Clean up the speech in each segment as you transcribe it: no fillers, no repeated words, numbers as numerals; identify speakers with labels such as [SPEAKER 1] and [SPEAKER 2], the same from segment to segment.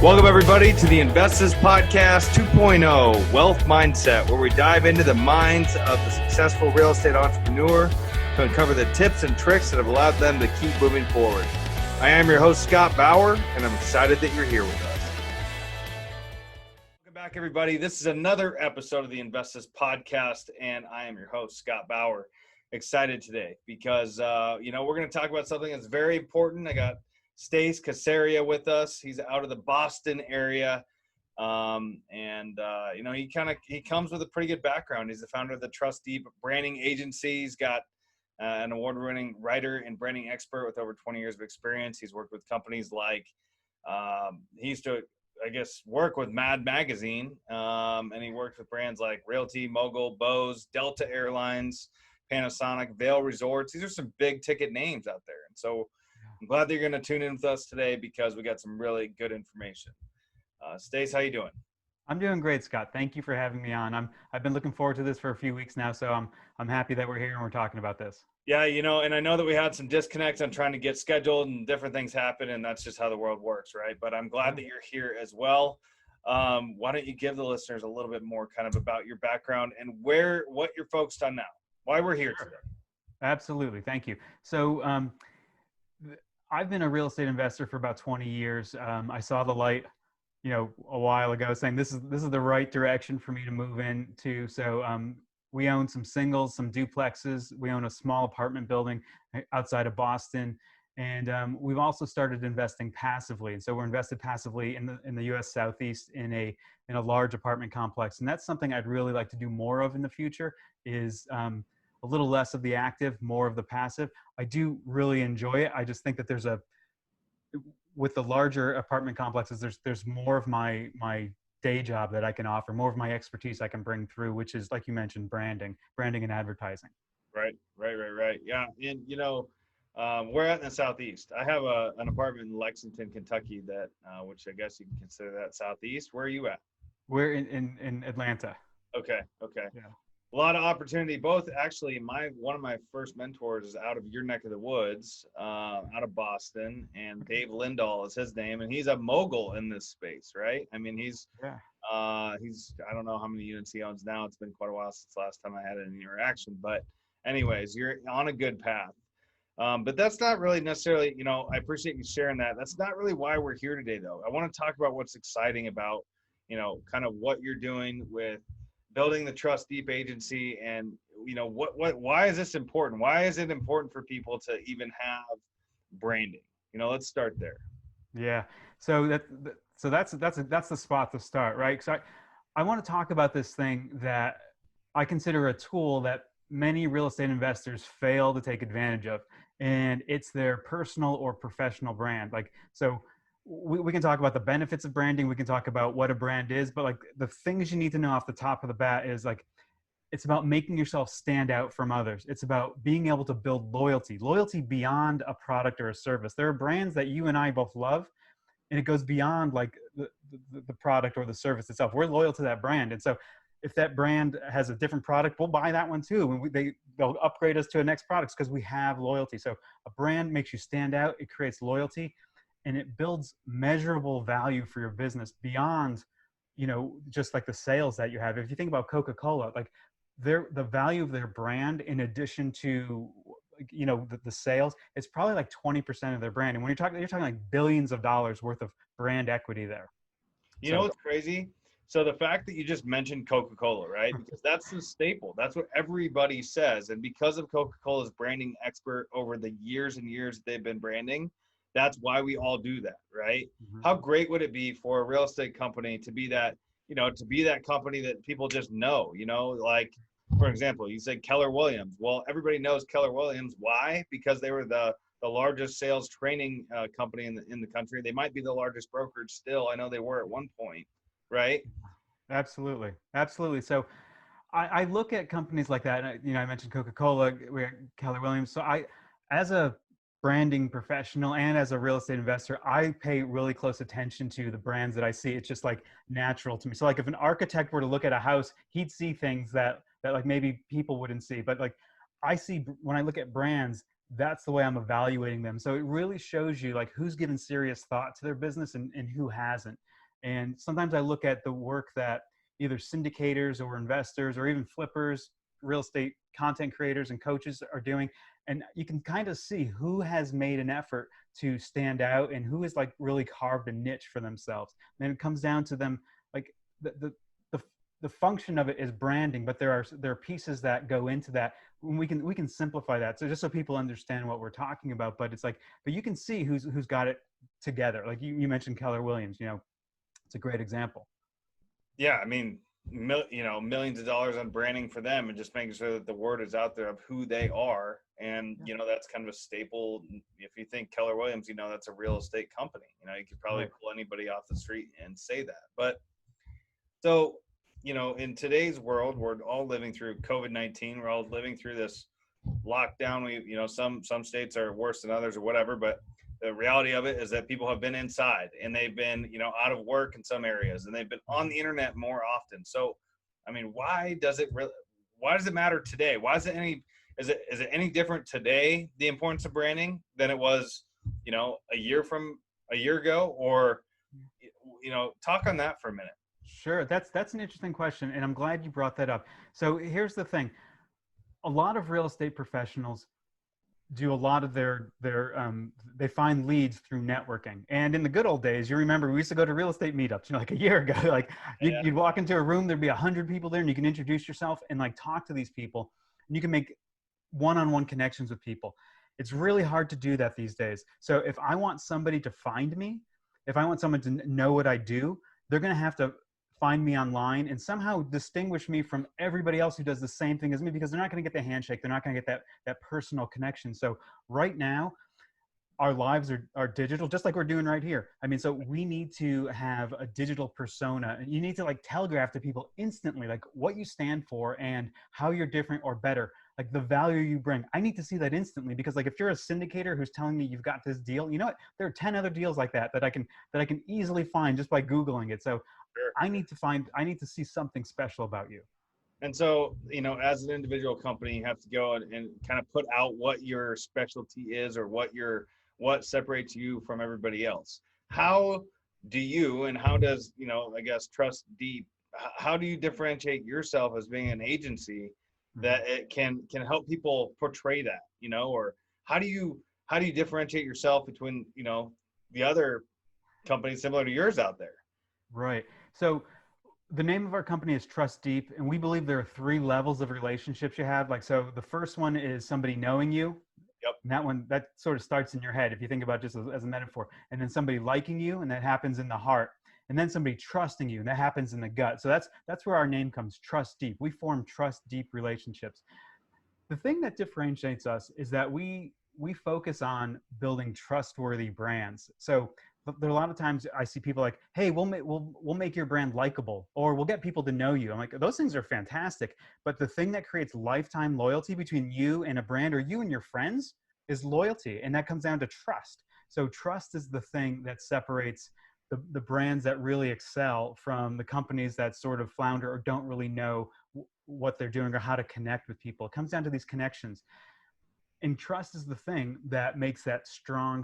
[SPEAKER 1] Welcome, everybody, to the Investors Podcast 2.0 Wealth Mindset, where we dive into the minds of the successful real estate entrepreneur to uncover the tips and tricks that have allowed them to keep moving forward. I am your host, Scott Bauer, and I'm excited that you're here with us. Welcome back, everybody. This is another episode of the Investors Podcast, and I am your host, Scott Bauer. Excited today because, we're going to talk about something that's very important. I got Stace Caseria with us. He's out of the Boston area. He comes with a pretty good background. He's the founder of the Trust Deep branding agency. He's got an award-winning writer and branding expert with over 20 years of experience. He's worked with companies like, he used to, work with Mad Magazine. And he worked with brands like Realty, Mogul, Bose, Delta Airlines, Panasonic, Vail Resorts. These are some big ticket names out there. And so I'm glad that you're going to tune in with us today because we got some really good information. Stace, how you doing?
[SPEAKER 2] I'm doing great, Scott. Thank you for having me on. I've been looking forward to this for a few weeks now, so I'm happy that we're here and we're talking about this.
[SPEAKER 1] Yeah, and I know that we had some disconnects on trying to get scheduled and different things happen, and that's just how the world works, right? But I'm glad that you're here as well. Why don't you give the listeners a little bit more kind of about your background and what you're focused on now, why we're here today.
[SPEAKER 2] Absolutely. Thank you. So I've been a real estate investor for about 20 years. I saw the light, a while ago saying this is the right direction for me to move into. So we own some singles, some duplexes. We own a small apartment building outside of Boston. And we've also started investing passively. And so we're invested passively in the U.S. Southeast in a large apartment complex. And that's something I'd really like to do more of in the future is a little less of the active, more of the passive. I do really enjoy it. I just think that with the larger apartment complexes, there's more of my day job that I can offer, more of my expertise I can bring through, which is, like you mentioned, branding and advertising.
[SPEAKER 1] Right. Yeah. And, we're out in the Southeast. I have an apartment in Lexington, Kentucky that, which I guess you can consider that Southeast. Where are you at?
[SPEAKER 2] We're in Atlanta.
[SPEAKER 1] Okay.
[SPEAKER 2] Yeah.
[SPEAKER 1] A lot of opportunity. Both actually, one of my first mentors is out of your neck of the woods, out of Boston, and Dave Lindahl is his name, and he's a mogul in this space, right? I mean, he's I don't know how many units he owns now. It's been quite a while since last time I had an interaction, but anyways, you're on a good path. But that's not really necessarily, I appreciate you sharing that. That's not really why we're here today, though. I want to talk about what's exciting about, kind of what you're doing with building the Trust Deep agency, and why is this important? Why is it important for people to even have branding? Let's start there.
[SPEAKER 2] Yeah. So that's the spot to start, right? So I want to talk about this thing that I consider a tool that many real estate investors fail to take advantage of, and it's their personal or professional brand. We can talk about the benefits of branding. We can talk about what a brand is, but the things you need to know off the top of the bat is it's about making yourself stand out from others. It's about being able to build loyalty beyond a product or a service. There are brands that you and I both love, and it goes beyond the product or the service itself. We're loyal to that brand. And so if that brand has a different product, we'll buy that one too. And they'll upgrade us to a next product because we have loyalty. So a brand makes you stand out. It creates loyalty. And it builds measurable value for your business beyond, just the sales that you have. If you think about CocaCola, the value of their brand, in addition to, the sales, it's probably 20% of their brand. And when you're talking billions of dollars worth of brand equity there.
[SPEAKER 1] You know what's crazy? So the fact that you just mentioned Coca-Cola, right? Because that's the staple. That's what everybody says. And because of Coca-Cola's branding expert over the years and years they've been branding, that's why we all do that, right? Mm-hmm. How great would it be for a real estate company to be that, company that people just know, for example, you said Keller Williams. Well, everybody knows Keller Williams. Why? Because they were the largest sales training company in the country. They might be the largest brokerage still. I know they were at one point, right?
[SPEAKER 2] Absolutely. So I look at companies like that. I mentioned Coca-Cola, Keller Williams. So as a branding professional and as a real estate investor, I pay really close attention to the brands that I see. It's just natural to me. So if an architect were to look at a house, he'd see things that maybe people wouldn't see. But I see, when I look at brands, that's the way I'm evaluating them. So it really shows you who's given serious thought to their business and who hasn't. And sometimes I look at the work that either syndicators or investors or even flippers, real estate content creators and coaches are doing. And you can kind of see who has made an effort to stand out and who has like really carved a niche for themselves. And it comes down to them, like the the function of it is branding, but there are pieces that go into that. We can simplify that, so just so people understand what we're talking about. But it's like, but you can see who's got it together. Like you mentioned Keller Williams, it's a great example.
[SPEAKER 1] Yeah, I mean, millions of dollars on branding for them, and just making sure that the word is out there of who they are. And that's kind of a staple. If you think Keller Williams, that's a real estate company. You could probably
[SPEAKER 2] Right.
[SPEAKER 1] pull anybody off the street and say that. But so, in today's world, we're all living through COVID-19. We're all living through this lockdown. Some states are worse than others or whatever, but the reality of it is that people have been inside, and they've been, out of work in some areas, and they've been on the internet more often. So, I mean, why does it matter today? Why is it any different today, the importance of branding, than it was, a year ago? Or, talk on that for a minute.
[SPEAKER 2] Sure, that's an interesting question, and I'm glad you brought that up. So here's the thing: a lot of real estate professionals do a lot of they find leads through networking. And in the good old days, you remember, we used to go to real estate meetups, like a year ago. Like you'd walk into a room, there'd be 100 people there, and you can introduce yourself and like talk to these people, and you can make one-on-one connections with people. It's really hard to do that these days. So if I want somebody to find me, if I want someone to know what I do, they're going to have to find me online and somehow distinguish me from everybody else who does the same thing as me, because they're not going to get the handshake. They're not going to get that personal connection. So right now, our lives are digital, just like we're doing right here. I mean, so we need to have a digital persona, and you need to like telegraph to people instantly, like what you stand for and how you're different or better, like the value you bring. I need to see that instantly, because like if you're a syndicator who's telling me you've got this deal, you know what? There are 10 other deals like that I can easily find just by Googling it. So
[SPEAKER 1] Sure.
[SPEAKER 2] I need to see something special about you.
[SPEAKER 1] And so, as an individual company, you have to go and kind of put out what your specialty is, or what separates you from everybody else. How do you, and how does, I guess, Trust Deep, how do you differentiate yourself as being an agency that it can help people portray that, or how do you differentiate yourself between, the other companies similar to yours out there?
[SPEAKER 2] Right. So the name of our company is Trust Deep, and we believe there are 3 levels of relationships you have. Like, so the first one is somebody knowing you.
[SPEAKER 1] Yep.
[SPEAKER 2] And that sort of starts in your head, if you think about it just as a metaphor. And then somebody liking you, and that happens in the heart. And then somebody trusting you, and that happens in the gut. So that's where our name comes, Trust Deep. We form trust deep relationships. The thing that differentiates us is that we focus on building trustworthy brands. So there are a lot of times I see people like, hey, we'll make your brand likable, or we'll get people to know you. I'm like, those things are fantastic. But the thing that creates lifetime loyalty between you and a brand, or you and your friends, is loyalty. And that comes down to trust. So trust is the thing that separates the brands that really excel from the companies that sort of flounder or don't really know what they're doing or how to connect with people. It comes down to these connections. And trust is the thing that makes that strong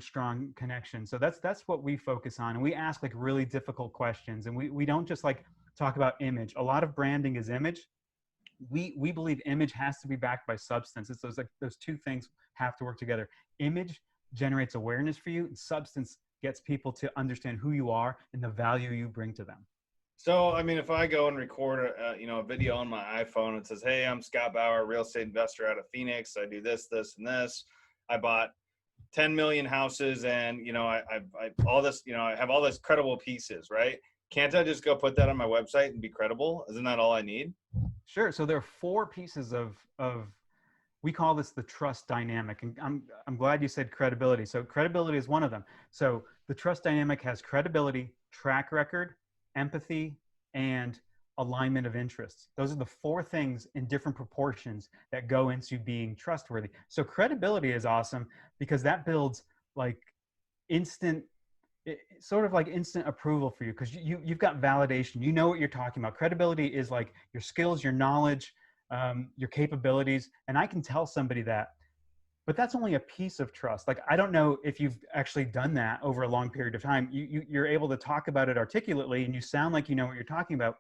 [SPEAKER 2] connection. So that's what we focus on. And we ask like really difficult questions. And we don't just like talk about image. A lot of branding is image. We believe image has to be backed by substance. It's those 2 things have to work together. Image generates awareness for you, and substance gets people to understand who you are and the value you bring to them.
[SPEAKER 1] So, I mean, if I go and record a video on my iPhone, it says, hey, I'm Scott Bauer, real estate investor out of Phoenix. I do this, this, and this. I bought 10 million houses, and, I all this, I have all this credible pieces, right? Can't I just go put that on my website and be credible? Isn't that all I need?
[SPEAKER 2] Sure. So there are 4 pieces of we call this the trust dynamic. And I'm glad you said credibility. So credibility is one of them. So the trust dynamic has credibility, track record, empathy, and alignment of interests. Those are the 4 things in different proportions that go into being trustworthy. So credibility is awesome because that builds like instant approval for you, because you've got validation. You know what you're talking about. Credibility is like your skills, your knowledge, your capabilities. And I can tell somebody that but that's only a piece of trust. Like, I don't know if you've actually done that over a long period of time. You're able to talk about it articulately and you sound like you know what you're talking about.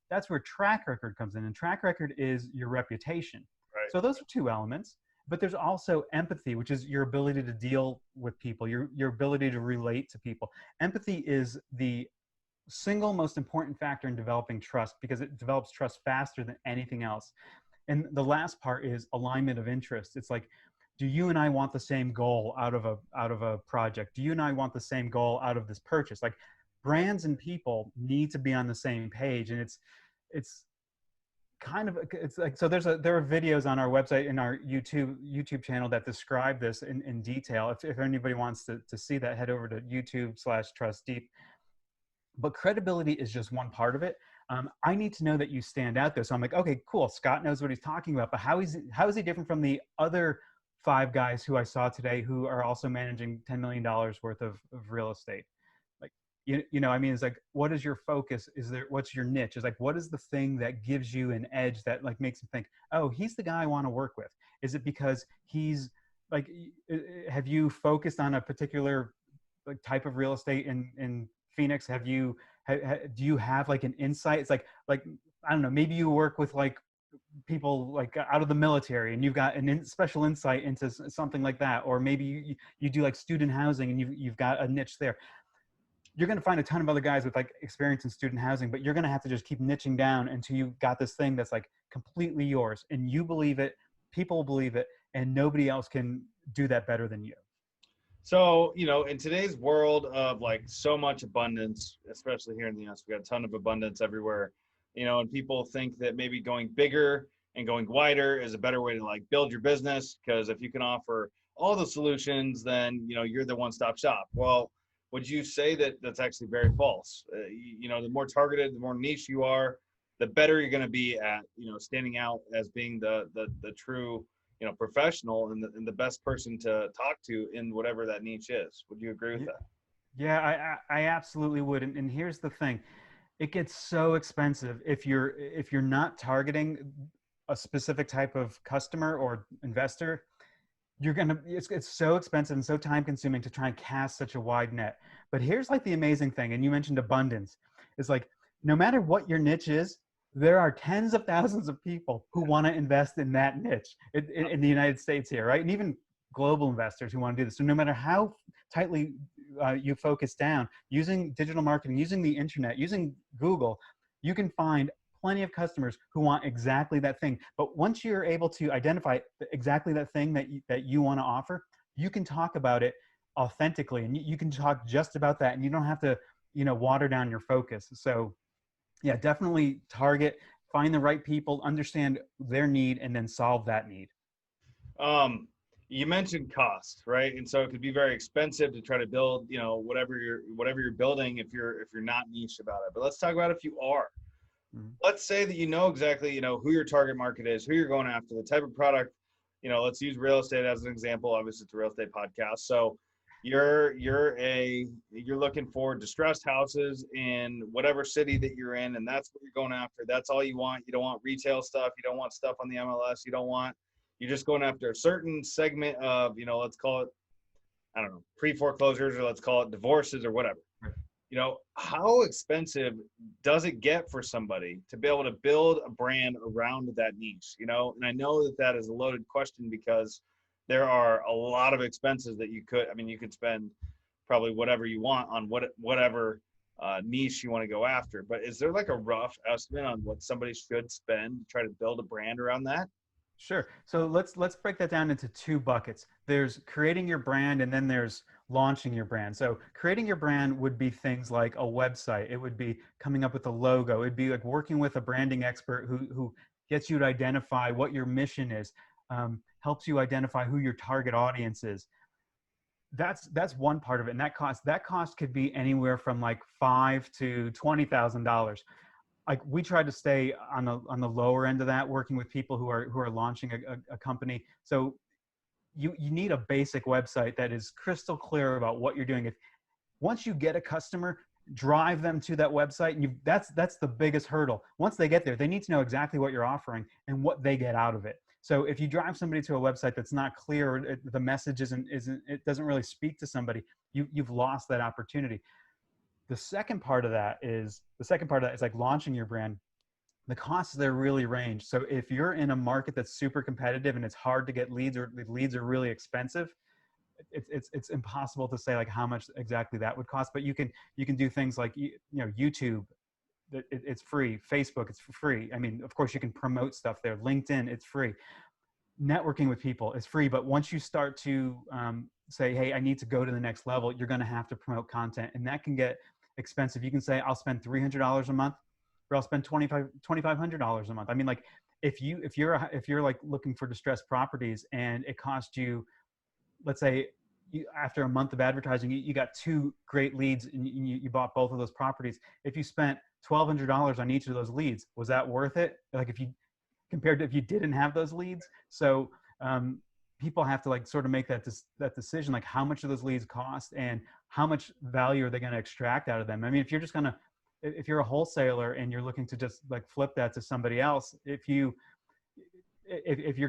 [SPEAKER 2] That's where track record comes in. And track record is your reputation.
[SPEAKER 1] Right.
[SPEAKER 2] So those are two elements. But there's also empathy, which is your ability to deal with people, your ability to relate to people. Empathy is the single most important factor in developing trust because it develops trust faster than anything else. And the last part is alignment of interest. It's like, do you and I want the same goal out of a project? Do you and I want the same goal out of this purchase? Like, brands and people need to be on the same page. And it's kind of, it's like, so there are videos on our website and our YouTube channel that describe this in detail. If anybody wants to see that, head over to YouTube/TrustDeep. But credibility is just one part of it. I need to know that you stand out there. So I'm like, okay, cool. Scott knows what he's talking about, but how is he different from the other 5 guys who I saw today who are also managing $10 million worth of real estate? Like, you know, I mean, it's like, what is your focus? What's your niche? It's like, what is the thing that gives you an edge that like makes him think, oh, he's the guy I want to work with? Is it because he's like, have you focused on a particular like type of real estate in Phoenix? Do you have like an insight? It's like, I don't know, maybe you work with like people like out of the military and you've got special insight into something like that. Or maybe you do like student housing and you've got a niche there. You're going to find a ton of other guys with like experience in student housing, but you're going to have to just keep niching down until you got this thing that's like completely yours and you believe it, people believe it, and nobody else can do that better than you.
[SPEAKER 1] So, you know, in today's world of like so much abundance, especially here in the US, we got a ton of abundance everywhere, you know, and people think that maybe going bigger and going wider is a better way to like build your business. Because if you can offer all the solutions, then, you know, you're the one-stop shop. Well, would you say that that's actually very false? You know, the more targeted, the more niche you are, the better you're going to be at, you know, standing out as being the true, you know, professional and the best person to talk to in whatever that niche is. Would you agree with that?
[SPEAKER 2] Yeah, I absolutely would. And here's the thing. It gets so expensive if you're not targeting a specific type of customer or investor. It's so expensive and so time consuming to try and cast such a wide net. But here's like the amazing thing, and you mentioned abundance. It's like, no matter what your niche is, there are tens of thousands of people who want to invest in that niche in the United States here, right? And even global investors who want to do this. So no matter how tightly you focus down, using digital marketing, using the internet, using Google, you can find plenty of customers who want exactly that thing. But once you're able to identify exactly that thing that you want to offer, you can talk about it authentically, and you can talk just about that, and you don't have to, you know, water down your focus. So yeah, definitely target, find the right people, understand their need, and then solve that need.
[SPEAKER 1] You mentioned cost, right? And so it could be very expensive to try to build, you know, whatever you're building if you're not niche about it. But let's talk about if you are. Mm-hmm. Let's say that you know exactly, you know, who your target market is, who you're going after, the type of product. You know, let's use real estate as an example. Obviously, it's a real estate podcast. So you're looking for distressed houses in whatever city that you're in, and that's what you're going after. That's all you want. You don't want retail stuff. You don't want stuff on the MLS. You're just going after a certain segment of, you know, let's call it, I don't know, pre-foreclosures, or let's call it divorces or whatever. You know, how expensive does it get for somebody to be able to build a brand around that niche? You know, and I know that is a loaded question because there are a lot of expenses that you could spend probably whatever you want on whatever niche you want to go after. But is there like a rough estimate on what somebody should spend to try to build a brand around that?
[SPEAKER 2] Sure. So let's break that down into 2 buckets. There's creating your brand, and then there's launching your brand. So creating your brand would be things like a website. It would be coming up with a logo. It'd be like working with a branding expert who gets you to identify what your mission is, helps you identify who your target audience is. That's one part of it. And that cost could be anywhere from like $5,000 to $20,000. Like, we try to stay on the lower end of that, working with people who are launching a company. So you need a basic website that is crystal clear about what you're doing. Once you get a customer, drive them to that website, and that's the biggest hurdle. Once they get there, they need to know exactly what you're offering and what they get out of it. So if you drive somebody to a website that's not clear, or the message isn't, it doesn't really speak to somebody, you've lost that opportunity. The second part of that is like launching your brand. The costs there really range. So if you're in a market that's super competitive and it's hard to get leads, or the leads are really expensive, it's impossible to say like how much exactly that would cost. But you can do things like, you know, YouTube, it's free. Facebook, it's free. I mean, of course you can promote stuff there. LinkedIn, it's free. Networking with people is free. But once you start to say, hey, I need to go to the next level, you're going to have to promote content, and that can get expensive. You can say, I'll spend $300 a month, or I'll spend $2,500 a month. I mean, like if you're like looking for distressed properties and it costs you, let's say, after a month of advertising, you got 2 great leads and you bought both of those properties. If you spent $1,200 on each of those leads, was that worth it? Like if you compared to if you didn't have those leads? So people have to like sort of make that decision, like how much do those leads cost and how much value are they going to extract out of them? I mean, if you're a wholesaler and you're looking to just like flip that to somebody else, if you're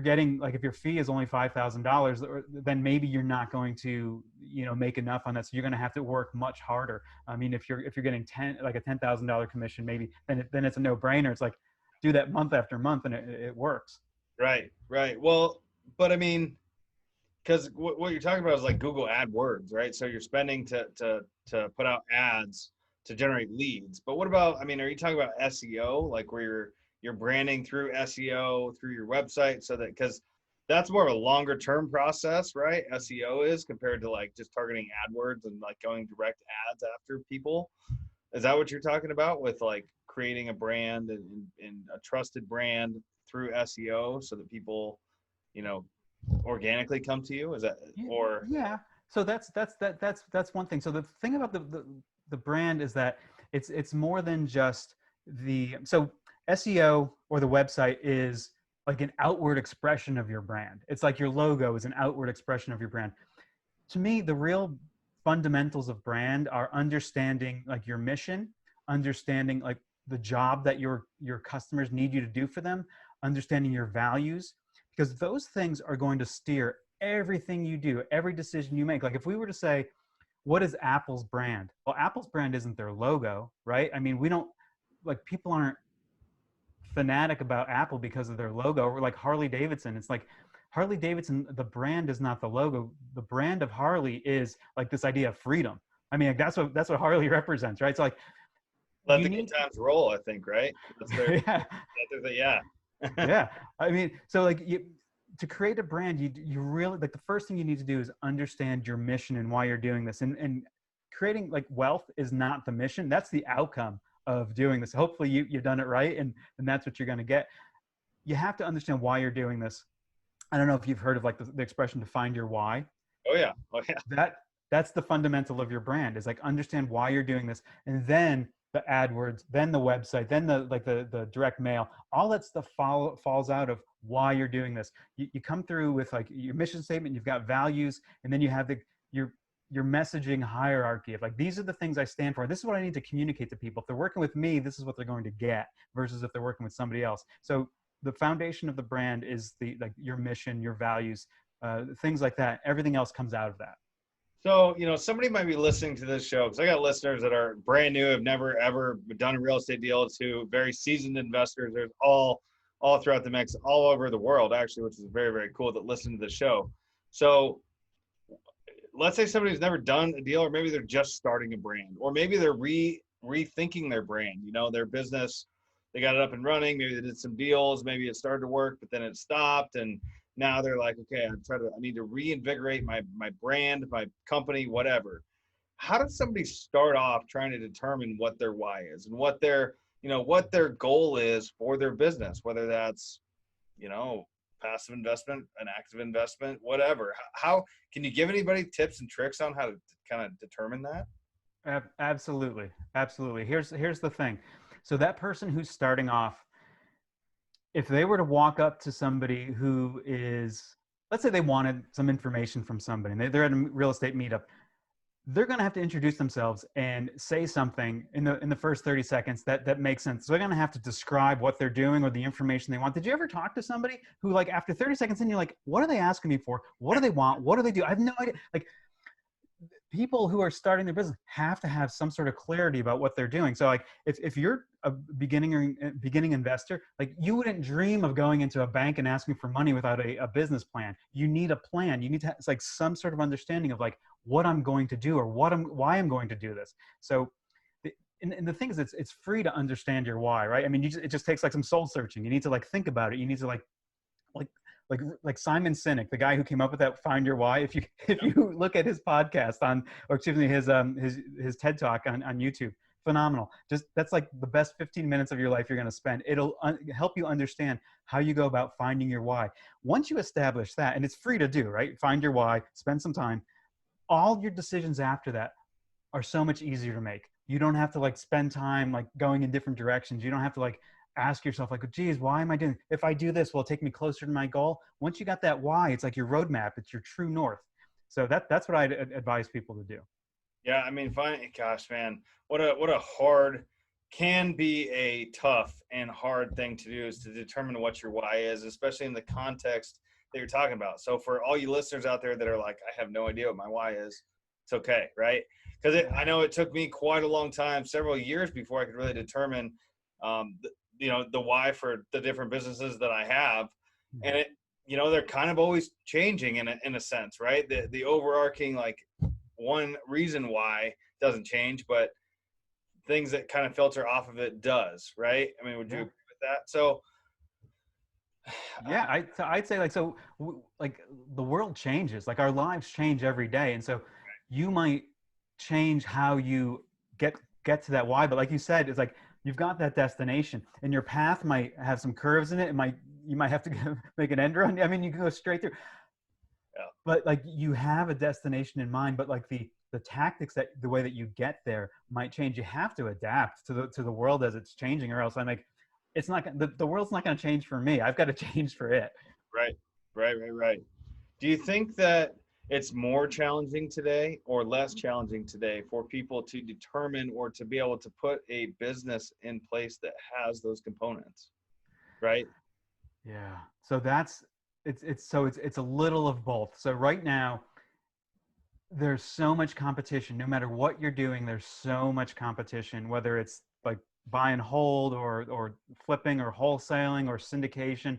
[SPEAKER 2] getting, like, if your fee is only $5,000, then maybe you're not going to, you know, make enough on that. So you're going to have to work much harder. I mean, if you're getting a $10,000 commission, maybe then it's a no brainer. It's like, do that month after month and it works.
[SPEAKER 1] Right. Well, but I mean, because what you're talking about is like Google AdWords, right? So you're spending to put out ads to generate leads. But what about, I mean, are you talking about SEO, like where you're branding through SEO through your website, so that, because that's more of a longer term process, right? SEO is, compared to like just targeting AdWords and like going direct ads after people. Is that what you're talking about with like creating a brand and a trusted brand through SEO so that people, you know, organically come to you? Is that, or?
[SPEAKER 2] Yeah. So that's one thing. So the thing about the brand is that it's more than just so SEO or the website is like an outward expression of your brand. It's like your logo is an outward expression of your brand. To me, the real fundamentals of brand are understanding like your mission, understanding like the job that your customers need you to do for them, understanding your values, because those things are going to steer everything you do, every decision you make. Like if we were to say, what is Apple's brand? Well, Apple's brand isn't their logo, right? I mean, we don't, like, people aren't fanatic about Apple because of their logo. Or like Harley Davidson, it's like Harley Davidson, the brand is not the logo. The brand of Harley is like this idea of freedom. I mean, like, that's what Harley represents, right? So like,
[SPEAKER 1] Let the good times roll, I think, right? That's their,
[SPEAKER 2] yeah.
[SPEAKER 1] Yeah.
[SPEAKER 2] Yeah. I mean, so like to create a brand, you really, like, the first thing you need to do is understand your mission and why you're doing this. And creating like wealth is not the mission. That's the outcome of doing this. Hopefully you've done it right. And that's what you're going to get. You have to understand why you're doing this. I don't know if you've heard of like the expression to find your why.
[SPEAKER 1] Oh yeah.
[SPEAKER 2] That's the fundamental of your brand, is like understand why you're doing this. And then the AdWords, then the website, then the direct mail, all that stuff falls out of why you're doing this. You come through with like your mission statement, you've got values, and then you have your messaging hierarchy of like, these are the things I stand for. This is what I need to communicate to people. If they're working with me, this is what they're going to get, versus if they're working with somebody else. So the foundation of the brand is like your mission, your values, things like that. Everything else comes out of that.
[SPEAKER 1] So, you know, somebody might be listening to this show, because I got listeners that are brand new, have never ever done a real estate deal, to very seasoned investors. There's all throughout the mix, all over the world, actually, which is very, very cool, that listen to the show. So let's say somebody's never done a deal, or maybe they're just starting a brand, or maybe they're rethinking their brand, you know, their business. They got it up and running. Maybe they did some deals. Maybe it started to work, but then it stopped. And now they're like, okay, I need to reinvigorate my brand, my company, whatever. How does somebody start off trying to determine what their why is and what their goal is for their business, whether that's, you know, passive investment, an active investment, whatever? How can you give anybody tips and tricks on how to kind of determine that?
[SPEAKER 2] Absolutely. Here's the thing. So that person who's starting off, if they were to walk up to somebody who is, let's say they wanted some information from somebody, and they're at a real estate meetup, they're going to have to introduce themselves and say something in the first 30 seconds that makes sense. So they're going to have to describe what they're doing or the information they want. Did you ever talk to somebody who, like, after 30 seconds in, you're like, what are they asking me for? What do they want? What do they do? I have no idea. Like, people who are starting their business have to have some sort of clarity about what they're doing. So, like, if you're a beginning investor, like, you wouldn't dream of going into a bank and asking for money without a business plan. You need a plan. You need to have, it's like, some sort of understanding of, like, what I'm going to do or why I'm going to do this. So and the thing is, it's free to understand your why, right? I mean, it just takes, like, some soul searching. You need to, like, think about it. You need to, like like Simon Sinek, the guy who came up with that Find Your Why. If you look at his podcast or excuse me, his TED Talk on YouTube, phenomenal. Just, that's like the best 15 minutes of your life you're going to spend. It'll help you understand how you go about finding your why. Once you establish that, and it's free to do, right? Find your why, spend some time. All your decisions after that are so much easier to make. You don't have to, like, spend time, like, going in different directions. You don't have to, like, ask yourself, like, geez, why am I doing, if I do this, will it take me closer to my goal? Once you got that why, it's like your roadmap, it's your true north. So that's what I'd advise people to do.
[SPEAKER 1] Yeah, I mean, fine. Gosh, man, what a hard, can be a tough and hard thing to do, is to determine what your why is, especially in the context that you're talking about. So for all you listeners out there that are like, I have no idea what my why is, it's okay, right? Because I know it took me quite a long time, several years, before I could really determine, the why for the different businesses that I have, and they're kind of always changing in a sense, right? The overarching, like, one reason why doesn't change, but things that kind of filter off of it does, right? I mean, would you agree with that? So
[SPEAKER 2] Yeah, I'd say, like, so like, the world changes, like, our lives change every day, and so you might change how you get to that why. But like you said, it's like, you've got that destination, and your path might have some curves in it. You might have to make an end run. I mean, you can go straight through, but, like, you have a destination in mind. But, like, the tactics, that the way that you get there might change. You have to adapt to the world as it's changing, or else, I'm like, it's not the world's not going to change for me. I've got to change for it.
[SPEAKER 1] right. Do you think that it's more challenging today or less challenging today for people to determine or to be able to put a business in place that has those components, right?
[SPEAKER 2] Yeah. So it's a little of both. So right now, there's so much competition. No matter what you're doing, there's so much competition, whether it's, like, buy and hold, or flipping, or wholesaling, or syndication.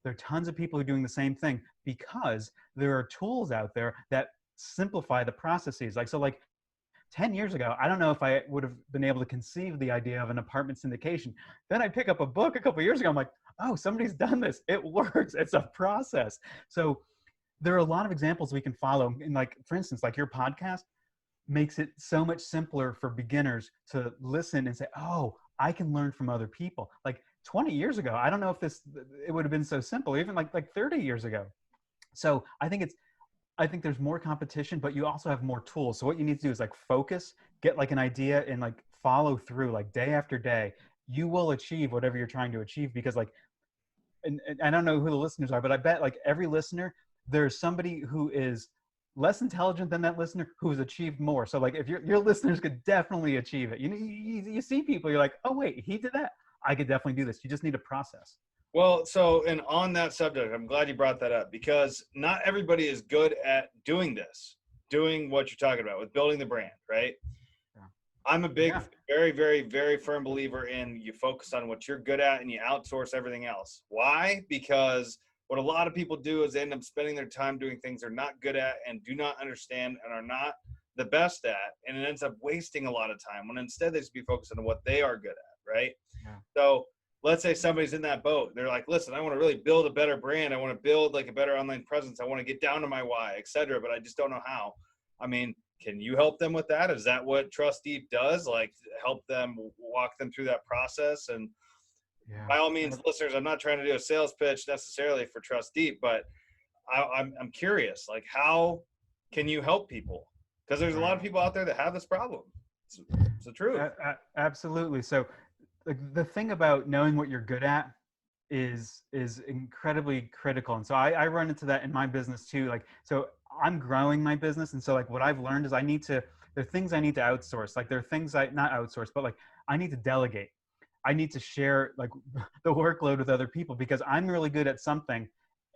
[SPEAKER 2] There are tons of people who are doing the same thing, because there are tools out there that simplify the processes. Like, so, like, 10 years ago, I don't know if I would have been able to conceive the idea of an apartment syndication. Then I pick up a book a couple of years ago. I'm like, oh, somebody's done this. It works. It's a process. So there are a lot of examples we can follow. And, like, for instance, like, your podcast makes it so much simpler for beginners to listen and say, oh, I can learn from other people. Like, 20 years ago, I don't know if it would have been so simple, even like 30 years ago. So I think there's more competition, but you also have more tools. So what you need to do is, like, focus, get, like, an idea, and, like, follow through, like, day after day. You will achieve whatever you're trying to achieve, because, like, and I don't know who the listeners are, but I bet, like, every listener, there's somebody who is less intelligent than that listener who has achieved more. So, like, if your listeners could definitely achieve it, you see people, you're like, oh wait, he did that. I could definitely do this. You just need a process.
[SPEAKER 1] Well, so, and on that subject, I'm glad you brought that up, because not everybody is good at doing what you're talking about with building the brand, right?
[SPEAKER 2] Yeah.
[SPEAKER 1] I'm a big, very, very, very firm believer in, you focus on what you're good at and you outsource everything else. Why? Because what a lot of people do is they end up spending their time doing things they're not good at and do not understand and are not the best at, and it ends up wasting a lot of time, when instead they should be focused on what they are good at, right?
[SPEAKER 2] Yeah.
[SPEAKER 1] So let's say somebody's in that boat. They're like, listen, I want to really build a better brand. I want to build, like, a better online presence. I want to get down to my why, et cetera, but I just don't know how. I mean, can you help them with that? Is that what Trust Deep does? Like, help them, walk them through that process? And by all means, listeners, I'm not trying to do a sales pitch necessarily for Trust Deep, but I'm curious, like, how can you help people? Because there's a lot of people out there that have this problem. It's the truth.
[SPEAKER 2] Absolutely. So, like, the thing about knowing what you're good at is incredibly critical. And so I run into that in my business too. Like, so I'm growing my business. And so like what I've learned is there are things I need to outsource. Like there are things not outsource, but like I need to delegate. I need to share like the workload with other people because I'm really good at something,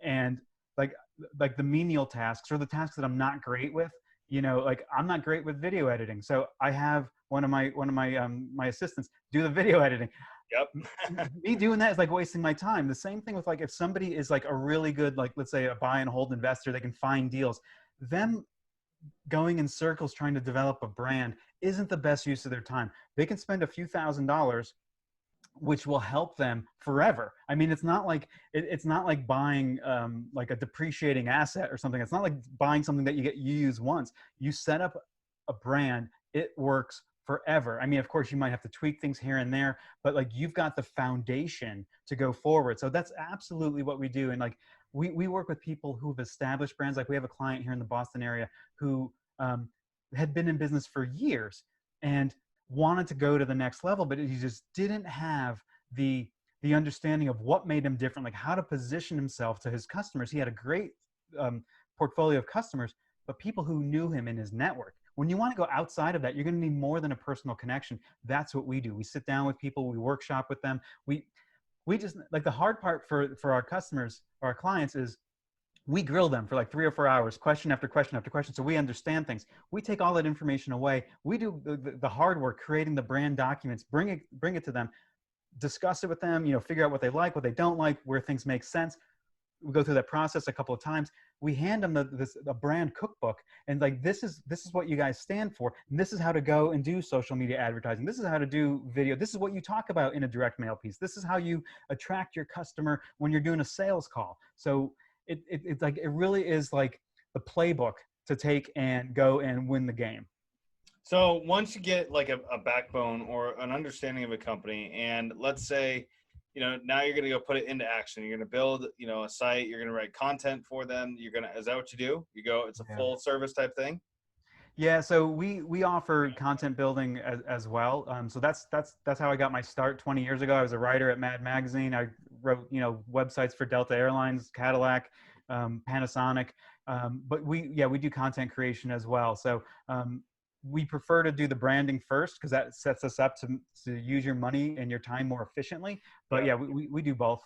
[SPEAKER 2] and like the menial tasks or the tasks that I'm not great with, like I'm not great with video editing. So I have one of my assistants do the video editing.
[SPEAKER 1] Yep.
[SPEAKER 2] Me doing that is like wasting my time. The same thing with like if somebody is like a really good, like let's say a buy and hold investor, they can find deals. Them going in circles trying to develop a brand isn't the best use of their time. They can spend a few $1,000s which will help them forever. I mean, it's not like buying like a depreciating asset or something. It's not like buying something that you use once. You set up a brand, it works forever. I mean, of course, you might have to tweak things here and there, but like you've got the foundation to go forward. So that's absolutely what we do. And like we work with people who've established brands. Like we have a client here in the Boston area who had been in business for years and wanted to go to the next level, but he just didn't have the understanding of what made him different, like how to position himself to his customers. He had a great portfolio of customers, but people who knew him in his network. When you want to go outside of that, you're going to need more than a personal connection. That's what we do. We sit down with people, we workshop with them. We just like the hard part for our customers, our clients is we grill them for like 3 or 4 hours, question after question after question, so we understand things. We take all that information away. We do the hard work, creating the brand documents, bring it to them, discuss it with them, figure out what they like, what they don't like, where things make sense. We go through that process a couple of times. We hand them a brand cookbook, and like this is what you guys stand for. And this is how to go and do social media advertising. This is how to do video. This is what you talk about in a direct mail piece. This is how you attract your customer when you're doing a sales call. So it's like it really is like the playbook to take and go and win the game.
[SPEAKER 1] So once you get like a backbone or an understanding of a company, and let's say, now you're going to go put it into action. You're going to build, a site. You're going to write content for them. Is that what you do? You go, it's a full service type thing?
[SPEAKER 2] Yeah, so we offer content building as well. So that's how I got my start 20 years ago. I was a writer at Mad Magazine. I wrote websites for Delta Airlines, Cadillac, Panasonic. But we do content creation as well. So we prefer to do the branding first because that sets us up to use your money and your time more efficiently. But yeah, we do both.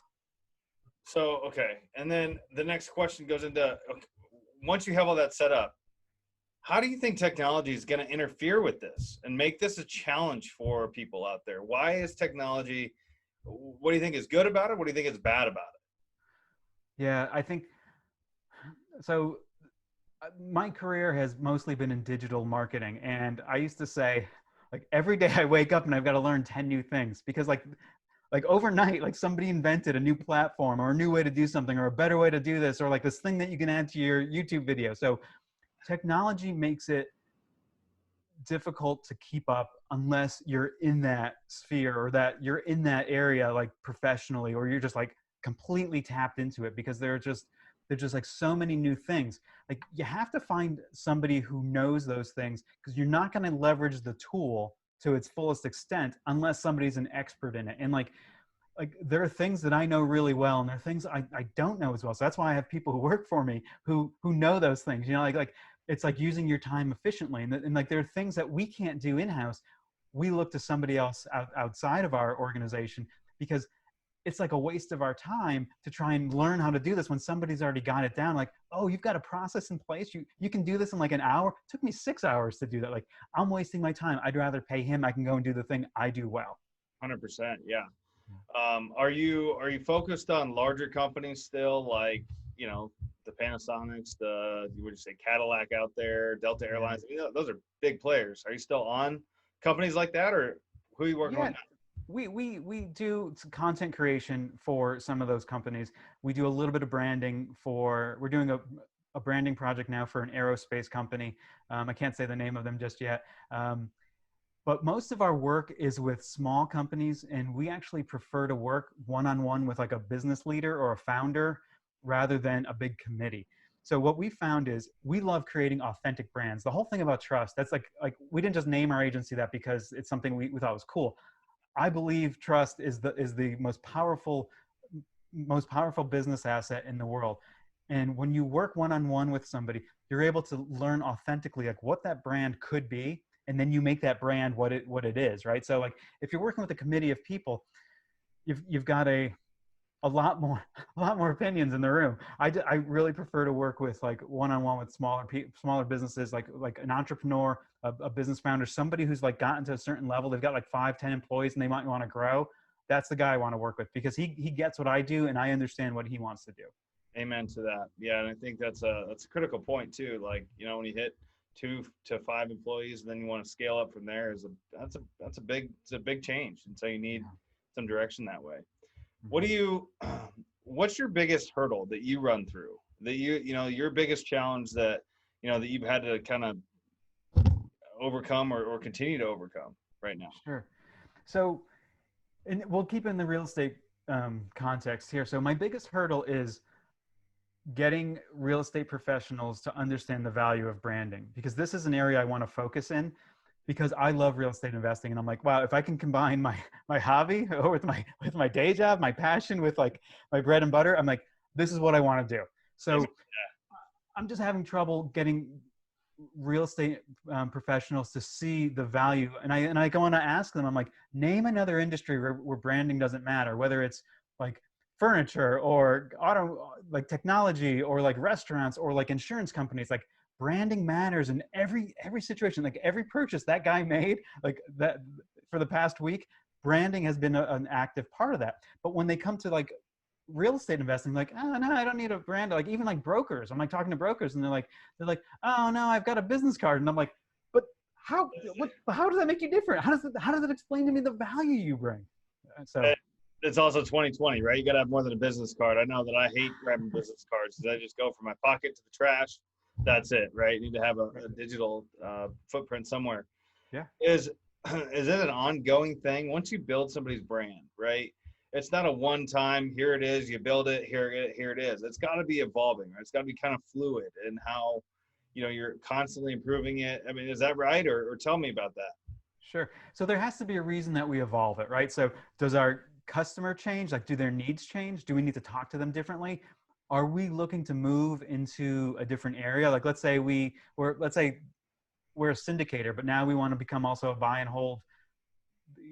[SPEAKER 1] So okay, and then the next question goes into once you have all that set up, how do you think technology is going to interfere with this and make this a challenge for people out there? Why is technology, what do you think is good about it? What do you think is bad about it?
[SPEAKER 2] Yeah, I think, so my career has mostly been in digital marketing. And I used to say, like, every day I wake up and I've got to learn 10 new things because like overnight, like somebody invented a new platform or a new way to do something or a better way to do this, or like this thing that you can add to your YouTube video. So technology makes it difficult to keep up unless you're in that sphere or that you're in that area like professionally, or you're just like completely tapped into it, because there's just like so many new things. Like you have to find somebody who knows those things, because you're not going to leverage the tool to its fullest extent unless somebody's an expert in it. And like there are things that I know really well, and there are things I don't know as well. So that's why I have people who work for me who know those things. Like it's like using your time efficiently, and like there are things that we can't do in-house. We look to somebody else outside of our organization, because it's like a waste of our time to try and learn how to do this when somebody's already got it down. Like, oh, you've got a process in place. You can do this in like an hour. It took me 6 hours to do that. Like, I'm wasting my time. I'd rather pay him. I can go and do the thing I do well.
[SPEAKER 1] 100%. Yeah. Are you focused on larger companies still, like, the Panasonics, would you say Cadillac out there, Delta Airlines? Those are big players. Are you still on companies like that, or who are you working with now?
[SPEAKER 2] We do content creation for some of those companies. We do a little bit of branding we're doing a branding project now for an aerospace company. I can't say the name of them just yet. But most of our work is with small companies, and we actually prefer to work one-on-one with like a business leader or a founder rather than a big committee. So what we found is we love creating authentic brands. The whole thing about trust, that's like we didn't just name our agency that because it's something we thought was cool. I believe trust is the most powerful business asset in the world. And when you work one-on-one with somebody, you're able to learn authentically like what that brand could be, and then you make that brand what it is, right? So like if you're working with a committee of people, you've got a lot more a lot more opinions in the room. I really prefer to work with like one-on-one with smaller businesses, like an entrepreneur, a business founder, somebody who's like gotten to a certain level. They've got like 5-10 employees and they might want to grow. That's the guy I want to work with because he gets what I do and I understand what he wants to do.
[SPEAKER 1] Amen to that. Yeah, and I think that's a critical point too. Like, when you hit 2 to 5 employees, and then you want to scale up from there, that's a big change, and so you need some direction that way. What do you what's your biggest hurdle that you run through, that your biggest challenge that that you've had to kind of overcome or continue to overcome right now?
[SPEAKER 2] Sure. So, and we'll keep in the real estate context here. So my biggest hurdle is getting real estate professionals to understand the value of branding, because this is an area I want to focus in, because I love real estate investing. And I'm like, wow, if I can combine my hobby or with my day job, my passion with like my bread and butter, I'm like, this is what I want to do. So I'm just having trouble getting real estate professionals to see the value. And I go on to ask them, I'm like, name another industry where branding doesn't matter, whether it's like furniture or auto, like technology, or like restaurants, or like insurance companies. Like branding matters in every situation. Like every purchase that guy made, like that for the past week, branding has been an active part of that. But when they come to like real estate investing, like, oh no, I don't need a brand. Like even like brokers, I'm like talking to brokers and they're like, oh no, I've got a business card. And I'm like, but how does that make you different? How does it explain to me the value you bring? So
[SPEAKER 1] it's also 2020, right? You got to have more than a business card. I know that I hate grabbing business cards because I just go from my pocket to the trash. That's it, right? You need to have a digital footprint somewhere.
[SPEAKER 2] Yeah.
[SPEAKER 1] Is it an ongoing thing? Once you build somebody's brand, right? It's not a one-time, here it is, you build it, here it is. It's got to be evolving, right? It's got to be kind of fluid in how, you're constantly improving it. I mean, is that right? Or tell me about that.
[SPEAKER 2] Sure. So there has to be a reason that we evolve it, right? So does our customer change? Like, do their needs change? Do we need to talk to them differently? Are we looking to move into a different area? Like, let's say we're a syndicator, but now we want to become also a buy and hold,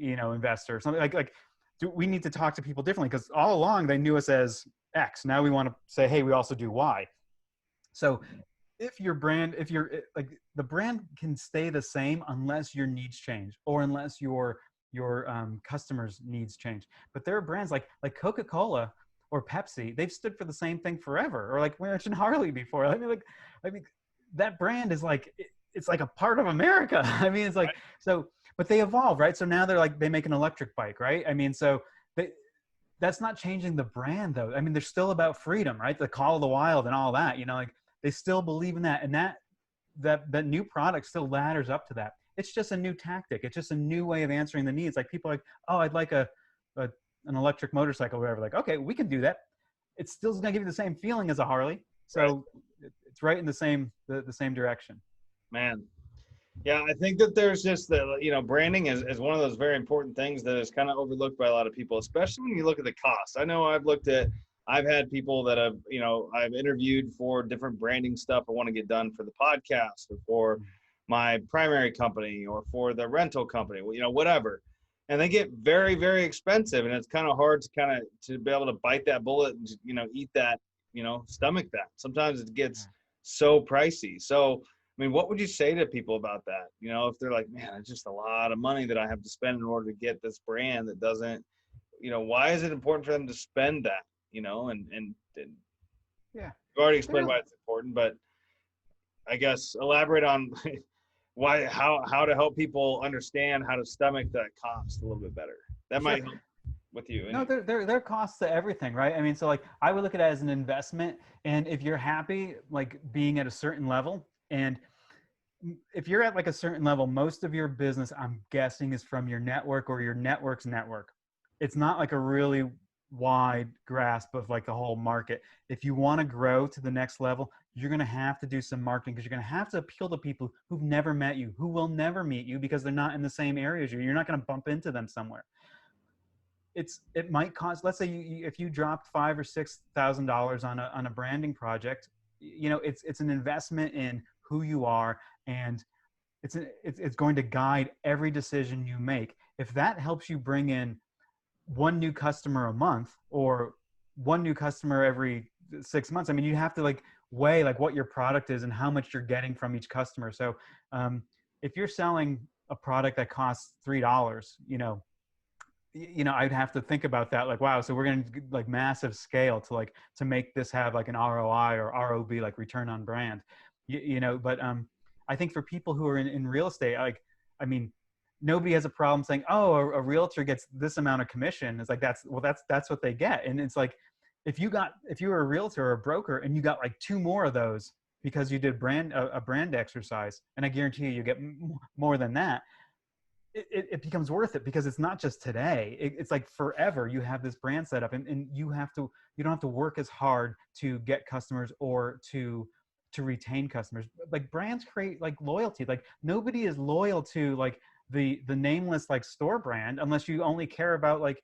[SPEAKER 2] investor. Something like, do we need to talk to people differently? Because all along they knew us as X. Now we want to say, hey, we also do Y. So if like the brand can stay the same unless your needs change or unless your customers' needs change. But there are brands like CocaCola or Pepsi, they've stood for the same thing forever. Or like we mentioned Harley before. I mean that brand is like, it's like a part of America. I mean, it's like, so, but they evolve, right? So now they make an electric bike, right? I mean, so that's not changing the brand though. I mean, they're still about freedom, right? The call of the wild and all that, like they still believe in that. And that new product still ladders up to that. It's just a new tactic. It's just a new way of answering the needs. Like people are like, oh, I'd like an electric motorcycle or whatever. Like, okay, we can do that. It's still going to give you the same feeling as a Harley. So it's right in the same direction.
[SPEAKER 1] Man. Yeah, I think that there's just branding is one of those very important things that is kind of overlooked by a lot of people, especially when you look at the costs. I know I've had people that I've interviewed for different branding stuff I want to get done for the podcast or for my primary company or for the rental company, whatever. And they get very, very expensive, and it's kind of hard to be able to bite that bullet and eat that, stomach that. Sometimes it gets so pricey. So I mean, what would you say to people about that? If they're like, man, it's just a lot of money that I have to spend in order to get this brand that doesn't, why is it important for them to spend that? And
[SPEAKER 2] yeah,
[SPEAKER 1] you've already explained why it's important, but I guess elaborate on how to help people understand how to stomach that cost a little bit better. That might help with you.
[SPEAKER 2] No, there are costs to everything, right? I mean, so like I would look at it as an investment, and if you're happy, like being at a certain level, and if you're at like a certain level, most of your business, I'm guessing, is from your network or your network's network. It's not like a really wide grasp of like the whole market. If you want to grow to the next level, you're going to have to do some marketing, because you're going to have to appeal to people who've never met you, who will never meet you because they're not in the same area as you. You're not going to bump into them somewhere. It might cost, let's say if you dropped $5,000 or $6,000 on a branding project, you know, it's an investment in who you are, and it's going to guide every decision you make. If that helps you bring in one new customer a month or one new customer every 6 months, I mean, you have to like weigh like what your product is and how much you're getting from each customer. So if you're selling a product that costs $3, I'd have to think about that. Like, wow, so we're going to like massive scale to like, to make this have like an ROI or ROB, like return on brand, but I think for people who are in real estate, like, I mean, nobody has a problem saying, oh, a realtor gets this amount of commission. It's like, that's what they get. And it's like, if you were a realtor or a broker and you got like two more of those because you did a brand exercise, and I guarantee you get more than that, it becomes worth it, because it's not just today. It's like forever you have this brand set up, and you don't have to work as hard to get customers or to retain customers. Like, brands create like loyalty. Like, nobody is loyal to like the nameless like store brand unless you only care about like,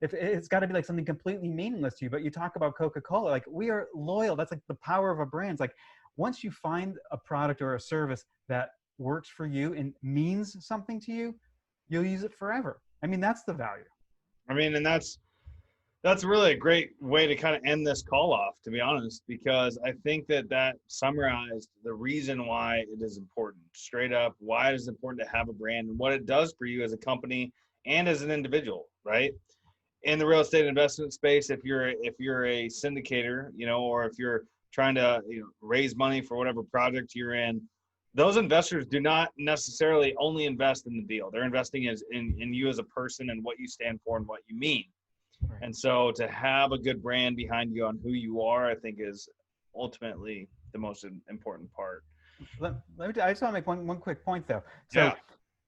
[SPEAKER 2] if it's got to be like something completely meaningless to you. But you talk about Coca-Cola, like, we are loyal. That's like the power of a brand. It's like, once you find a product or a service that works for you and means something to you, you'll use it forever. I mean, that's the value.
[SPEAKER 1] I mean, and that's really a great way to kind of end this call off, to be honest, because I think that summarized the reason why it is important, straight up, why it is important to have a brand and what it does for you as a company and as an individual, right? In the real estate investment space, if you're a syndicator, or if you're trying to raise money for whatever project you're in, those investors do not necessarily only invest in the deal. They're investing in you as a person and what you stand for and what you mean.
[SPEAKER 2] Right.
[SPEAKER 1] And so to have a good brand behind you on who you are, I think, is ultimately the most important part.
[SPEAKER 2] I just want to make one quick point though. So
[SPEAKER 1] Yeah.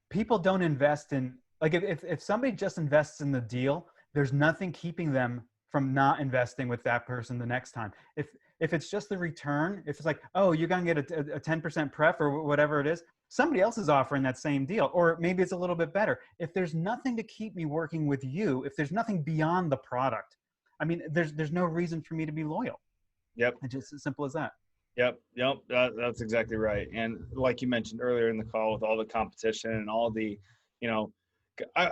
[SPEAKER 2] people don't invest in, like, if somebody just invests in the deal, there's nothing keeping them from not investing with that person the next time. If it's just the return, if it's like, oh, you're going to get a 10% pref or whatever it is, somebody else is offering that same deal, or maybe it's a little bit better. If there's nothing to keep me working with you, if there's nothing beyond the product, I mean, there's no reason for me to be loyal.
[SPEAKER 1] Yep.
[SPEAKER 2] It's just as simple as that.
[SPEAKER 1] Yep. That's exactly right. And like you mentioned earlier in the call, with all the competition and all the, and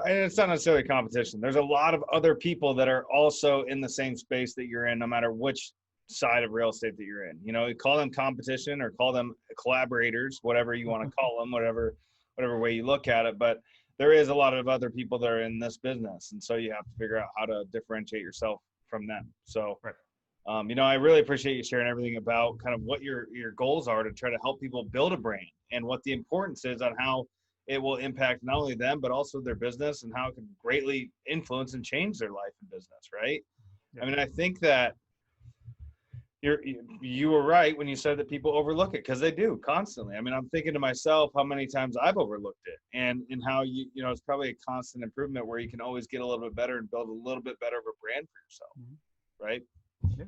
[SPEAKER 1] it's not necessarily competition. There's a lot of other people that are also in the same space that you're in, no matter which side of real estate that you're in. You call them competition or call them collaborators, whatever you want to call them, whatever way you look at it. But there is a lot of other people that are in this business, and so you have to figure out how to differentiate yourself from them. So,
[SPEAKER 2] right.
[SPEAKER 1] I really appreciate you sharing everything about kind of what your goals are to try to help people build a brand, and what the importance is on how it will impact not only them, but also their business, and how it can greatly influence and change their life and business, right? Yeah. I mean, I think that you were right when you said that people overlook it, because they do constantly. I mean, I'm thinking to myself how many times I've overlooked it, and how it's probably a constant improvement where you can always get a little bit better and build a little bit better of a brand for yourself. Mm-hmm. Right? Yeah.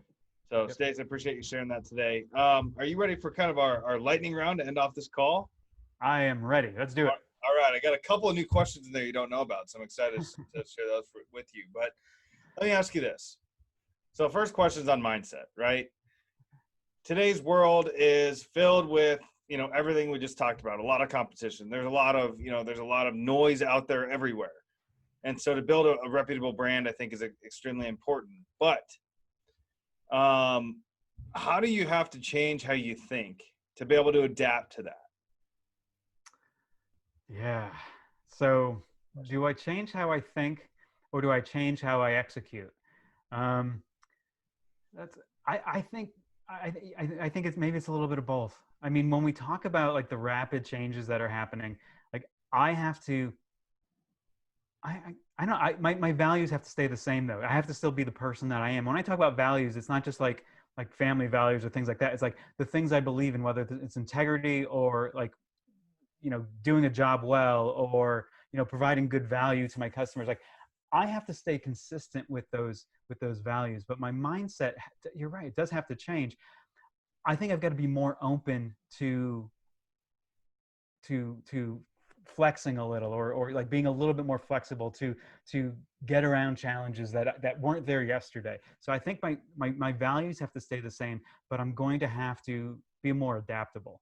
[SPEAKER 1] So, yep. Stace, I appreciate you sharing that today. Are you ready for kind of our lightning round to end off this call?
[SPEAKER 2] I am ready. Let's do it.
[SPEAKER 1] All right. I got a couple of new questions in there you don't know about, so I'm excited to share those with you. But let me ask you this. So, first question is on mindset, right? Today's world is filled with, everything we just talked about, a lot of competition. There's a lot of noise out there everywhere. And so to build a reputable brand, I think, is extremely important. But how do you have to change how you think to be able to adapt to that?
[SPEAKER 2] Yeah. So do I change how I think, or do I change how I execute? I think it's a little bit of both. I mean, when we talk about like the rapid changes that are happening, like I have to, my values have to stay the same though. I have to still be the person that I am. When I talk about values, it's not just like family values or things like that. It's like the things I believe in, whether it's integrity or like, doing a job well, or, providing good value to my customers. Like, I have to stay consistent with those values, but my mindset, you're right, it does have to change. I think I've got to be more open to flexing a little, or like being a little bit more flexible to get around challenges that weren't there yesterday. So I think my values have to stay the same, but I'm going to have to be more adaptable.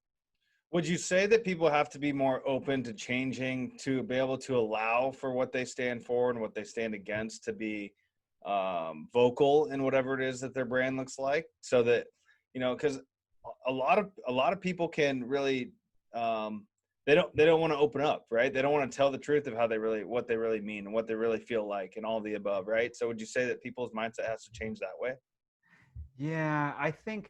[SPEAKER 1] Would you say that people have to be more open to changing to be able to allow for what they stand for and what they stand against to be vocal in whatever it is that their brand looks like, so that, because a lot of people can really they don't want to open up, right? They don't want to tell the truth of what they really mean and what they really feel like and all the above, right? So would you say that people's mindset has to change that way?
[SPEAKER 2] Yeah, I think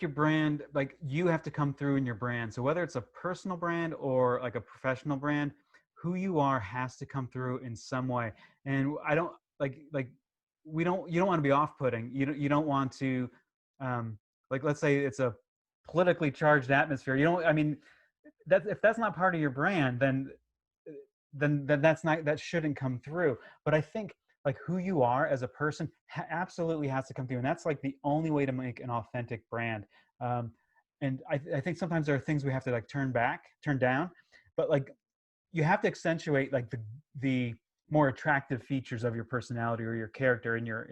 [SPEAKER 2] your brand, like you have to come through in your brand. So whether it's a personal brand or like a professional brand, who you are has to come through in some way. And I don't like you don't want to be off-putting. You don't want to like, let's say it's a politically charged atmosphere. You don't, I mean, that if that's not part of your brand, then that shouldn't come through. But I think like who you are as a person absolutely has to come through, and that's like the only way to make an authentic brand. um, and I think sometimes there are things we have to like turn down, but like you have to accentuate like the more attractive features of your personality or your character in your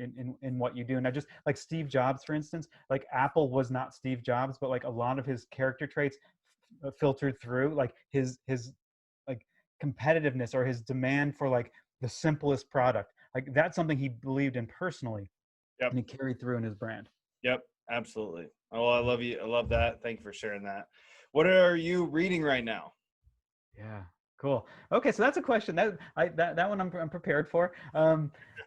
[SPEAKER 2] in what you do. And I just like Steve Jobs, for instance, like Apple was not Steve Jobs, but like a lot of his character traits filtered through, like his like competitiveness or his demand for like the simplest product. Like that's something he believed in personally,
[SPEAKER 1] Yep.
[SPEAKER 2] and he carried through in his brand.
[SPEAKER 1] Yep, absolutely. Oh, I love you. I love that. Thank you for sharing that. What are you reading right now?
[SPEAKER 2] Yeah, cool. Okay, so that's a question that one I'm prepared for.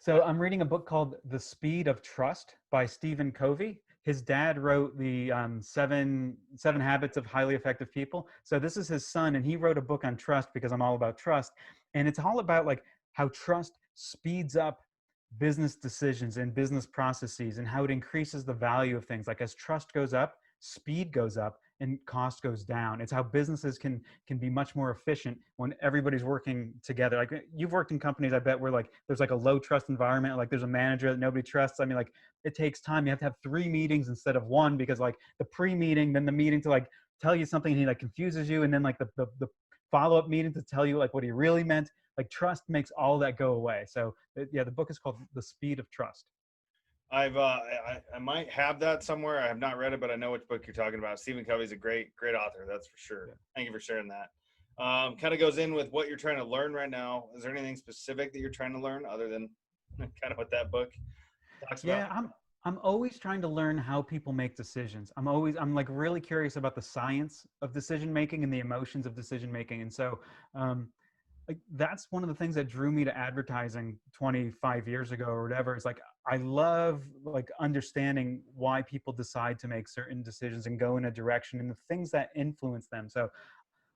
[SPEAKER 2] So I'm reading a book called The Speed of Trust by Stephen Covey. His dad wrote the seven habits of highly effective people. So this is his son, and he wrote a book on trust because I'm all about trust, and it's all about like how trust speeds up business decisions and business processes, and how it increases the value of things. Like as trust goes up, speed goes up and cost goes down. It's how businesses can be much more efficient when everybody's working together. Like you've worked in companies, I bet, where like there's like a low trust environment, like there's a manager that nobody trusts. I mean, like it takes time. You have to have 3 meetings instead of 1, because like the pre-meeting, then the meeting to like tell you something, and he like confuses you, and then like the follow-up meeting to tell you like what he really meant. Like trust makes all that go away. So yeah, the book is called The Speed of Trust.
[SPEAKER 1] I might have that somewhere. I have not read it, but I know which book you're talking about. Stephen Covey's a great author, that's for sure.
[SPEAKER 2] Yeah.
[SPEAKER 1] Thank you for sharing that. Kind of goes in with what you're trying to learn right now. Is there anything specific that you're trying to learn other than kind of what that book talks about?
[SPEAKER 2] Yeah, I'm always trying to learn how people make decisions. I'm like really curious about the science of decision making and the emotions of decision making. And so um, like that's one of the things that drew me to advertising 25 years ago or whatever. Is like I love like understanding why people decide to make certain decisions and go in a direction, and the things that influence them. So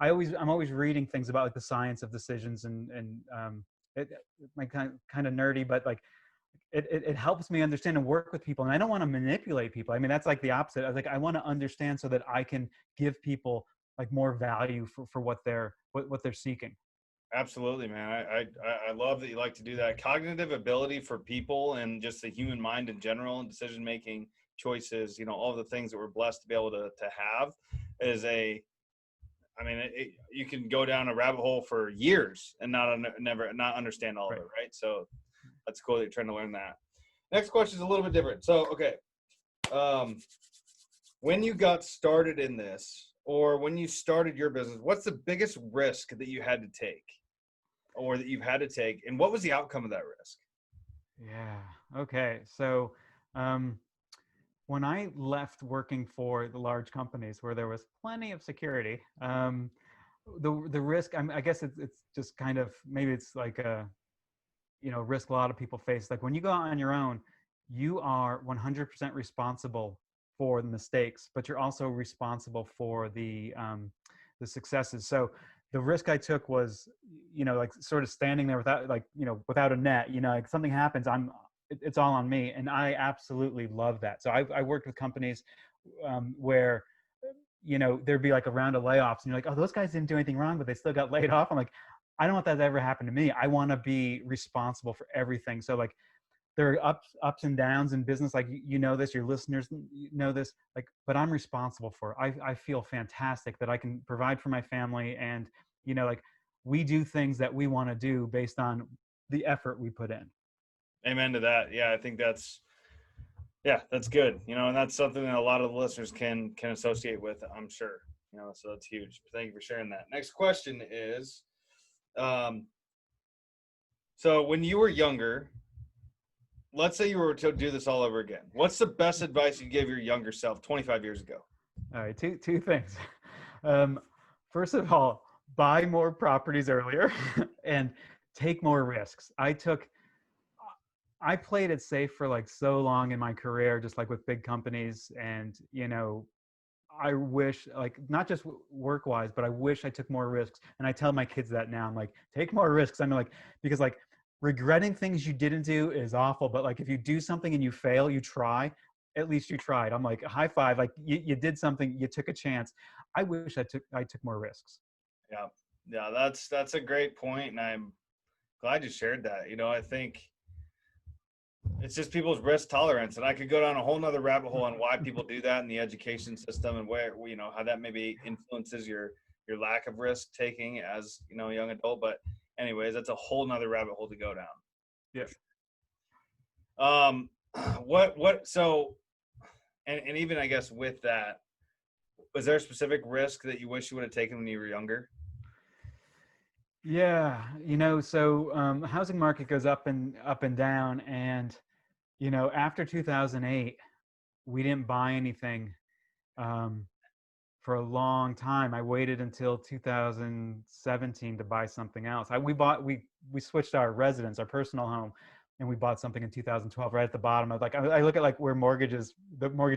[SPEAKER 2] I'm always reading things about like the science of decisions, and it might kind of nerdy, but like it helps me understand and work with people. And I don't want to manipulate people. I mean, that's like the opposite. I was like, I want to understand so that I can give people like more value for what they're seeking.
[SPEAKER 1] Absolutely, man. I love that you like to do that. Cognitive ability for people and just the human mind in general, and decision making, choices, all the things that we're blessed to be able to have is you can go down a rabbit hole for years and not understand all of
[SPEAKER 2] Right.
[SPEAKER 1] it, right? So that's cool that you're trying to learn that. Next question is a little bit different. So, okay. When you got started in this, or when you started your business, what's the biggest risk that you had to take, or that you've had to take, and what was the outcome of that risk?
[SPEAKER 2] Yeah. Okay. So, um, when I left working for the large companies where there was plenty of security, the risk, I guess it's just kind of, maybe it's like a risk a lot of people face. Like when you go out on your own, you are 100% responsible for the mistakes, but you're also responsible for the successes. So the risk I took was, like sort of standing there without like, without a net, like something happens, it's all on me. And I absolutely love that. So I worked with companies where, there'd be like a round of layoffs and you're like, oh, those guys didn't do anything wrong, but they still got laid off. I'm like, I don't want that to ever happen to me. I want to be responsible for everything. So like there are ups and downs in business. Like, this, your listeners know this, like, but I'm responsible for it. I feel fantastic that I can provide for my family and, like we do things that we want to do based on the effort we put in.
[SPEAKER 1] Amen to that. Yeah, I think that's good. And that's something that a lot of the listeners can associate with, I'm sure. So that's huge. Thank you for sharing that. Next question is, so when you were younger, let's say you were to do this all over again, what's the best advice you give your younger self 25 years ago?
[SPEAKER 2] All right, two things. First of all, buy more properties earlier and take more risks. I played it safe for like so long in my career, just like with big companies. And, I wish, like, not just work-wise, but I wish I took more risks. And I tell my kids that now. I'm like, take more risks. I mean, like, because like regretting things you didn't do is awful. But like, if you do something and you fail, you try, at least you tried. I'm like, high five. Like you did something, you took a chance. I wish I took more risks.
[SPEAKER 1] Yeah. Yeah. That's a great point. And I'm glad you shared that. I think it's just people's risk tolerance. And I could go down a whole nother rabbit hole on why people do that in the education system and where, how that maybe influences your lack of risk taking as, a young adult. But anyways, that's a whole nother rabbit hole to go down.
[SPEAKER 2] Yes.
[SPEAKER 1] So, and even I guess with that, was there a specific risk that you wish you would have taken when you were younger?
[SPEAKER 2] Yeah, so housing market goes up and down, and after 2008, we didn't buy anything for a long time. I waited until 2017 to buy something else. We switched our residence, our personal home, and we bought something in 2012 right at the bottom. I look at like where the mortgage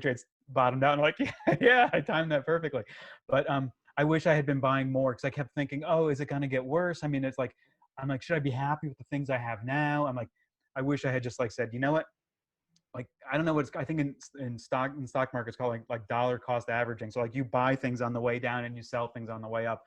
[SPEAKER 2] rates bottomed out, and I'm like, yeah, I timed that perfectly. But I wish I had been buying more, because I kept thinking, oh, is it going to get worse? I mean, I'm like, should I be happy with the things I have now? I'm like, I wish I had just like said, you know what? Like, I don't know what I think in stock markets called like dollar cost averaging. So like you buy things on the way down and you sell things on the way up.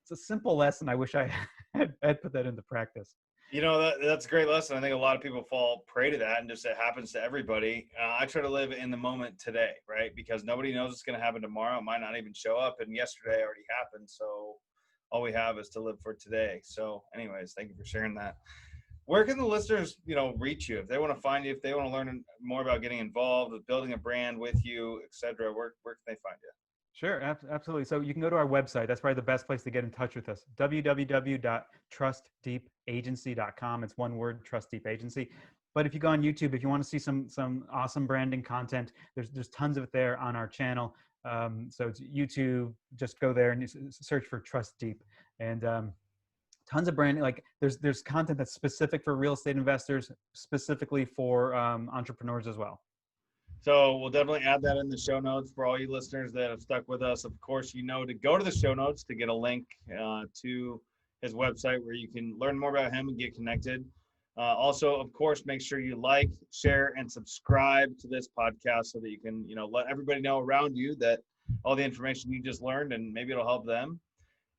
[SPEAKER 2] It's a simple lesson. I wish I had put that into practice.
[SPEAKER 1] That's a great lesson. I think a lot of people fall prey to that, and just it happens to everybody. I try to live in the moment today, right? Because nobody knows what's going to happen tomorrow. It might not even show up, and yesterday already happened. So all we have is to live for today. So anyways, thank you for sharing that. Where can the listeners, reach you if they want to find you, if they want to learn more about getting involved with building a brand with you, et cetera? Where can they find you?
[SPEAKER 2] Sure, absolutely. So you can go to our website. That's probably the best place to get in touch with us. www.trustdeepagency.com. It's one word, Trust Deep Agency. But if you go on YouTube, if you want to see some awesome branding content, there's tons of it there on our channel. So it's YouTube. Just go there and you search for Trust Deep, and tons of branding. Like there's content that's specific for real estate investors, specifically for entrepreneurs as well.
[SPEAKER 1] So we'll definitely add that in the show notes for all you listeners that have stuck with us. Of course, to go to the show notes to get a link to his website where you can learn more about him and get connected. Also, of course, make sure you like, share, and subscribe to this podcast so that you can, let everybody know around you that all the information you just learned, and maybe it'll help them.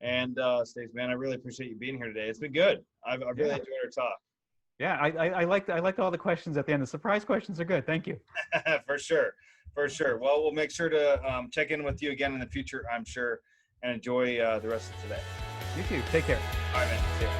[SPEAKER 1] And Stace, man, I really appreciate you being here today. It's been good. I've really enjoyed our talk.
[SPEAKER 2] Yeah, I liked all the questions at the end. The surprise questions are good. Thank you.
[SPEAKER 1] For sure. Well, we'll make sure to check in with you again in the future, I'm sure, and enjoy the rest of today.
[SPEAKER 2] You too. Take care.
[SPEAKER 1] All right, man. See you.